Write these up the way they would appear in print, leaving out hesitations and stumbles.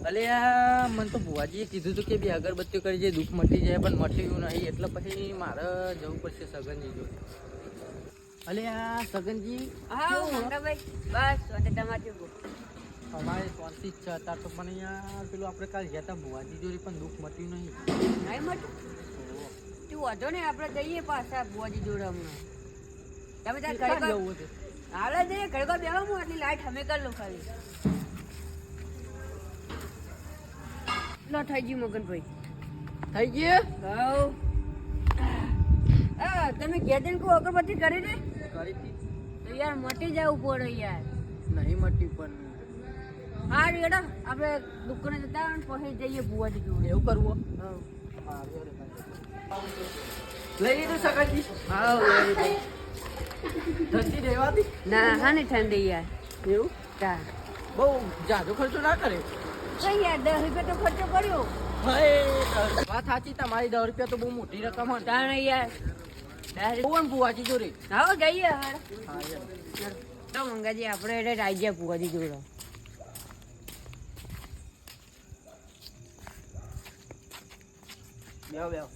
અલે આ મને તો ભુવાજીએ કીધું હતું કે બે અગરબત્તીઓ કરી જાય દુઃખ મટી જાય, પણ મટ્યું નહીં. એટલે પછી મારે જવું પડશે સગનજી જોડે. અલે આ સગનજી હા મંગાભાઈ બસ અને તમારે અમારે શાંતિ જ છે અત્યારે તો, પણ અહીંયા પેલું આપણે કાલે ગયા હતા ભુવાજી જોડે પણ દુઃખ મટ્યું નહીં. નહીં મટું તું વધો ને આપણે જઈએ પાછા બુઆજી જોડે હમણાં. તમે ત્યાં ક્યાં ઘડી જવું છે? હાલે જઈએ ઘડી બેહો હું આટલી લાઈટ અમે કરી લો ખાલી. લો થઈ ગયું મગનભાઈ. થઈ ગયું? હઉ હા તમે ઘેર જઈને કોઈ અગરબત્તી કરી દે કરી હતી. તો યાર મટી જવું પડે યાર. નહીં મટ્યું પણ હા રેડો આપણે દુકાને જતા હોય ને પછી જઈએ બુઆજી જોડે. એવું કરવું. હઉ લઈ લીધું સગનજી? હા ઠંડી રહેવાતી? ના હા ને ઠંડી યાર. એવું? તા બહુ જાજો ખર્ચો ના કરે. કઈ યાર 10 રૂપિયા તો ખર્ચો કર્યો. વાત સાચી તમારી. 10 રૂપિયા તો બહુ મોટી રકમ હોય. તાણ યાર બહુ ને ભુવાજી જોડે. હા જઈએ હાર હા યાર. તો મંગાજી આપણે એટલે રાઈ બુઆજી જોડે. બેહો બેહો.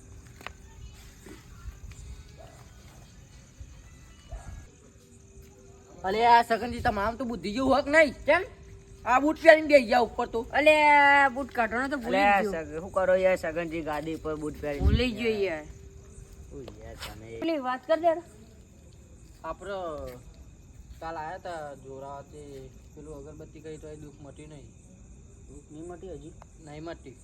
અલે આ સગનજી તમામ તો બુદ્ધિ જેવું હક નહીં. કેમ આ બૂટ પહેરીને બેસી ગયા ઉપર તો. અલે બૂટ કાઢવાનો તો ભૂલી ગયો. શું કરો યાર સગનજી ગાડી પર બૂટ પહેરી? ભૂલી ગયો યાર. પેલી વાત કર દે. આપડે કાલ આયા તા જોરાવાથી પેલું અગરબત્તી કરી તો એ દુઃખ મટ્યું નહીં. દુઃખ નહીં મટી હજી? નહીં મટી.